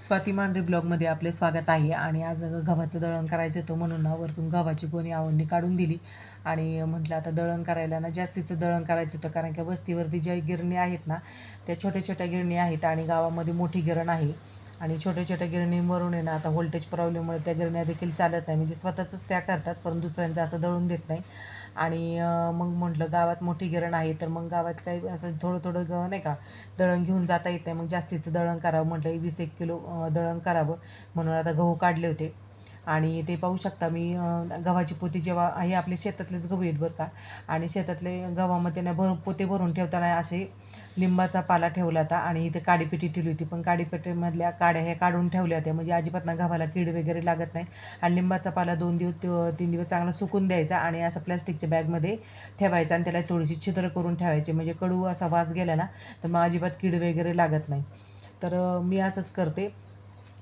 स्वाती मांढरे ब्लॉगमध्ये आपले स्वागत आहे. आणि आज गव्हाचं दळण करायचं होतं म्हणून ना वरतून गव्हाची गोणी आवडणी काढून दिली आणि म्हटलं आता दळण करायला ना जास्तीचं दळण करायचं होतं, कारण की वस्तीवरती ज्या गिरणी आहेत ना त्या छोट्या छोट्या गिरणी आहेत आणि गावामध्ये मोठी गिरण आहे. आणि छोट्या छोट्या गिरणींवरून आहे ना आता व्होल्टेज प्रॉब्लेममुळे त्या गिरण्या देखील चालत नाही, म्हणजे स्वतःचंच त्या करतात पण दुसऱ्यांचं असं दळून देत नाही. आणि मग म्हटलं गावात मोठी गिरण आहे तर मग गावात काही असं थोडं थोडं नाही का दळण घेऊन जाता येत नाही, मग जास्तीचं दळण करावं म्हटलं 20-1 किलो दळण करावं म्हणून आता गहू काढले होते. आणि ते पाहू शकता मी गव्हाची पोती जेव्हा आहे आपले शेतातलेच गहू आहेत बरं का. आणि शेतातले गव्हामध्ये ना पोते भरून ठेवताना असे लिंबाचा पाला ठेवला होता आणि इथे काडीपेटी ठेवली होती, पण काडीपेटीमधल्या काड्या ह्या काढून ठेवल्या होत्या म्हणजे अजिबात ना गव्हाला कीड वगैरे लागत नाही. आणि लिंबाचा पाला 2 दिवस 3 दिवस चांगला सुकून द्यायचा आणि असं प्लॅस्टिकच्या बॅगमध्ये ठेवायचा आणि त्याला थोडीशी छिद्र करून ठेवायची, म्हणजे कडू असा वास गेला ना तर मग अजिबात कीड वगैरे लागत नाही. तर मी असंच करते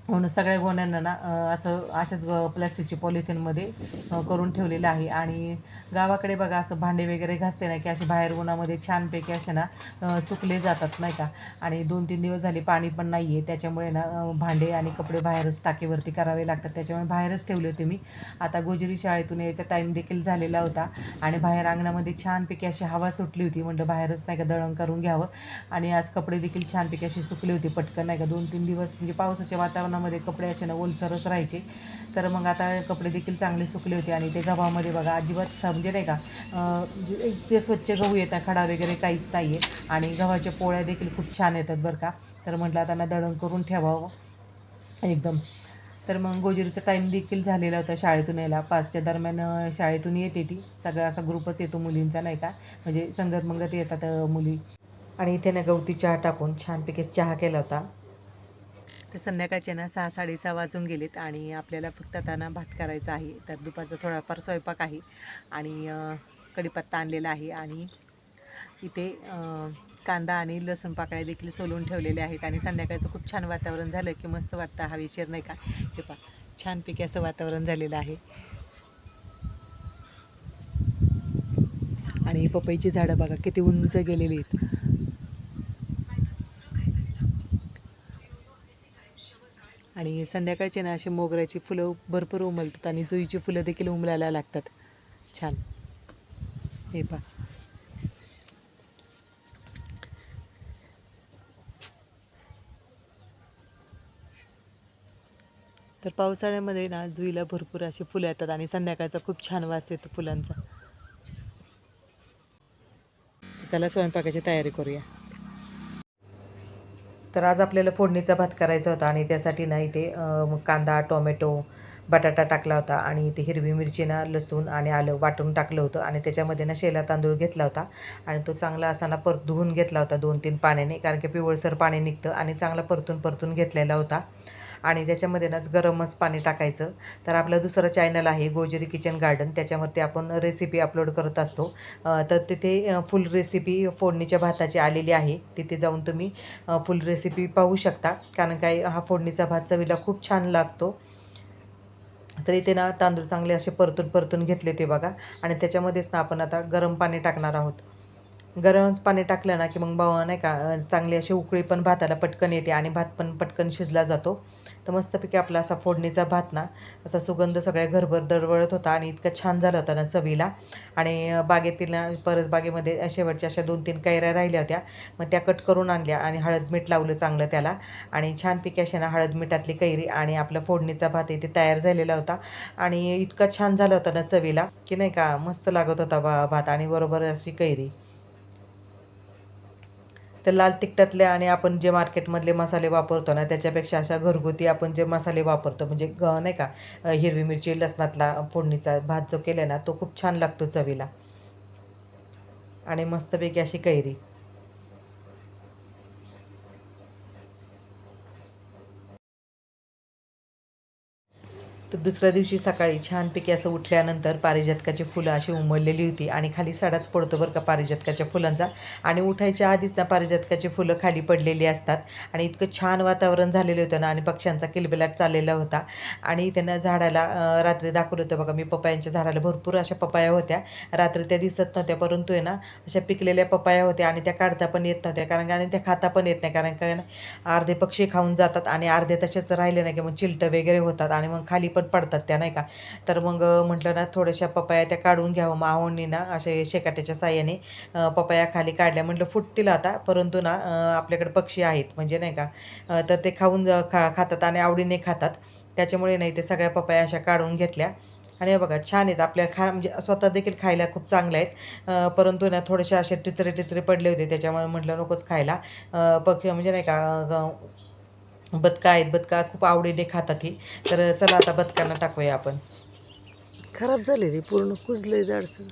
म्हणून सगळ्या गोण्यांना ना असं अशाच प्लॅस्टिकची पॉलिथिनमध्ये करून ठेवलेलं आहे. आणि गावाकडे बघा असं भांडे वगैरे घासते ना की असे बाहेर उन्हामध्ये छानपैकी असे ना सुकले जातात नाही का. आणि 2-3 दिवस झाले पाणी पण नाही आहे, त्याच्यामुळे ना भांडे आणि कपडे बाहेरच टाकीवरती करावे लागतात, त्याच्यामुळे बाहेरच ठेवले होते मी. आता गोजरी शाळेतून यायचा टाईम देखील झालेला होता आणि बाहेर अंगणामध्ये छानपैकी अशी हवा सुटली होती, म्हटलं बाहेरच नाही का दळण करून घ्यावं. आणि आज कपडे देखील छानपैकी अशी सुकले होते पटकन नाही का. 2-3 दिवस म्हणजे पावसाच्या वातावरणामध्ये कपडे असे ना ओलसरच राहायचे. तर मग आता कपडे देखील चांगले सुकले होते आणि ते गव्हामध्ये बघा अजिबात म्हणजे नाही का म्हणजे ते स्वच्छ गहू येतात, खडा वगैरे काहीच नाही आहे. आणि गव्हाच्या पोळ्या देखील खूप छान येतात बरं का. तर म्हटलं आता ना दळण करून ठेवावं एकदम. तर मग गोजिरीचा टाईम देखील झालेला होता शाळेतून यायला. 5च्या दरम्यान शाळेतून येते ती. सगळा असा ग्रुपच येतो मुलींचा नाही का, म्हणजे संगत मंगत येतात मुली. आणि इथे ना गवती चहा टाकून छानपैकी चहा केला होता. तर संध्याकाळचे ना 6-6:30 वाजून गेलेत आणि आपल्याला फक्त आता ना भात करायचा आहे. तर दुपारचा थोडाफार स्वयंपाक आहे आणि कढीपत्ता आणलेला आहे. आणि इथे कांदा आणि लसूण पाकळ्या देखील सोलून ठेवलेले आहेत. आणि संध्याकाळचं खूप छान वातावरण झालं की मस्त वाटतं, हवेशीर नाही का. हे पहा छानपैकी असं वातावरण झालेलं आहे. आणि पपईची झाडं बघा किती उंच गेलेली आहेत. आणि संध्याकाळचे ना असे मोगऱ्याची फुलं भरपूर उमलतात आणि जुईची फुलं देखील उमलायला लागतात छान. हे पहा. तर पावसाळ्यामध्ये ना जुईला भरपूर अशी फुलं येतात आणि संध्याकाळचा खूप छान वास येतो फुलांचा. चला स्वयंपाकाची तयारी करूया. तर आज आपल्याला फोडणीचा भात करायचा होता आणि त्यासाठी ना इथे कांदा, टोमॅटो, बटाटा टाकला होता आणि इथे हिरवी मिरची ना लसूण आणि आलं वाटून टाकलं होतं आणि त्याच्यामध्ये ना शेला तांदूळ घेतला होता आणि तो चांगला असा ना धुवून घेतला होता 2-3 पाण्याने, कारण की पिवळसर पाणी निघतं, आणि चांगला परतून परतून घेतलेला होता. आणि त्याच्यामध्ये नाच गरमच पाणी टाकायचं. तर आपलं दुसरं चॅनल आहे गोजरी किचन गार्डन, त्याच्यावरती आपण रेसिपी अपलोड करत असतो. तर तिथे फुल रेसिपी फोडणीच्या भाताची आलेली आहे, तिथे जाऊन तुम्ही फुल रेसिपी पाहू शकता, कारण काय हा फोडणीचा भात चवीला खूप छान लागतो. तर इथे ना तांदूळ चांगले असे परतून परतून घेतले ते बघा. आणि त्याच्यामध्येच ना आपण आता गरम पाणी टाकणार आहोत. गरमच पाणी टाकलं ना की मग नाही का चांगली अशी उकळी पण भाताला पटकन येते आणि भात पण पटकन शिजला जातो. तर मस्तपैकी आपला असा फोडणीचा भात ना असा सुगंध सगळ्या घरभर दरवळत होता आणि इतका छान झाला होता ना चवीला. आणि बागेतील ना परसबागेमध्ये शेवटच्या अशा 2-3 कैऱ्या राहिल्या होत्या, मग त्या कट करून आणल्या आणि हळद मीठ लावलं चांगलं त्याला. आणि छानपैकी अशा ना हळद मिठातली कैरी आणि आपला फोडणीचा भात इथे तयार झालेला होता. आणि इतका छान झाला होता ना चवीला की नाही का, मस्त लागत होता भात आणि बरोबर अशी कैरी. तर लाल तिखटातले आणि आपण जे मार्केटमधले मसाले वापरतो ना त्याच्यापेक्षा अशा घरगुती आपण जे मसाले वापरतो म्हणजे नाही का हिरवी मिरची लसणातला फोडणीचा भात जो केला ना तो खूप छान लागतो चवीला. आणि मस्तपैकी अशी कैरी. तर दुसऱ्या दिवशी सकाळी छानपैकी असं उठल्यानंतर पारिजातकाची फुलं अशी उमललेली होती आणि खाली सडाच पडतो बरं का पारिजातकाच्या फुलांचा. आणि उठायच्या आधीच ना पारिजातकाची फुलं खाली पडलेली असतात आणि इतकं छान वातावरण झालेलं होतं ना आणि पक्ष्यांचा किलबिलाट चाललेला होता. आणि त्यांना झाडाला रात्री दाखवलं होतं बघा मी, पपयांच्या झाडाला भरपूर अशा पपाया होत्या. रात्री त्या दिसत नव्हत्या, परंतु आहे ना अशा पिकलेल्या पपाया होत्या आणि त्या काढता पण येत नव्हत्या, कारण आणि त्या खाता पण येत नाही, कारण काय ना अर्धे पक्षी खाऊन जातात आणि अर्धे तसेच राहिले नाही की मग चिलटं वगैरे होतात आणि मग खाली पण पडतात त्या, नाही का. तर मग म्हटलं ना थोड्याशा पपाया त्या काढून घ्यावं. मावळनी ना असे शेकाट्याच्या साह्याने पपाया खाली काढल्या. म्हटलं फुटतील आता, परंतु ना आपल्याकडे पक्षी आहेत म्हणजे नाही का, तर ते खातात आणि आवडीने खातात. त्याच्यामुळे नाही ते सगळ्या पपाया अशा काढून घेतल्या. आणि हे बघा छान आहेत, आपल्याला म्हणजे स्वतः देखील खायला खूप चांगले आहेत. परंतु ना थोडेसे असे टिचरे टिचरे पडले होते, त्याच्यामुळे म्हटलं नकोच खायला. पक्षी म्हणजे नाही का बदकं आहेत, बदका खूप आवडीने खातात ही. तर चला आता बदकांना टाकूया आपण. खराब झाले रे, पूर्ण कुजले झाड सगळं.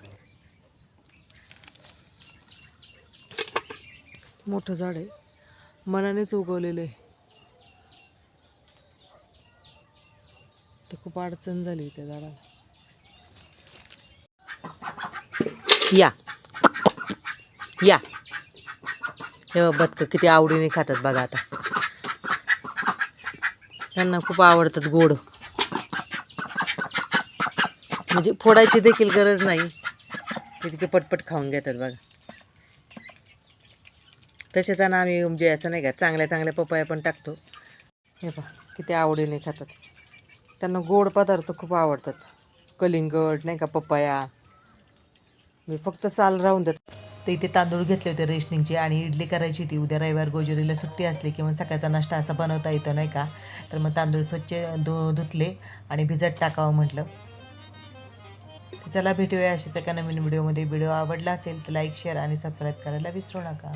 मोठं झाड आहे, मनानेच उगवलेलं आहे. तर खूप अडचण झाली त्या झाडाला. या या हे बदकं किती आवडीने खातात बघा आता. त्यांना खूप आवडतात गोड, म्हणजे फोडायची देखील गरज नाही, इतके पटपट खाऊन घेतात बघा. तसे त्यांना आम्ही म्हणजे असं नाही का चांगल्या चांगल्या पपया पण टाकतो. हे पहा किती आवडीने खातात, त्यांना गोड पदार्थ खूप आवडतात. कलिंगड नाही का, पपया. मी फक्त साल राहून देत. तर इथे तांदूळ घेतले होते रेशनिंगचे आणि इडली करायची होती. उद्या रविवार गोजुरीला सुट्टी असली किंवा सकाळचा नाश्ता असा बनवता येतो नाही का. तर मग तांदूळ स्वच्छ धुतले आणि भिजत टाकावं म्हटलं. चला भेटूया अशीच एका नवीन व्हिडिओमध्ये. व्हिडिओ आवडला असेल तर लाईक, शेअर आणि सबस्क्राईब करायला विसरू नका.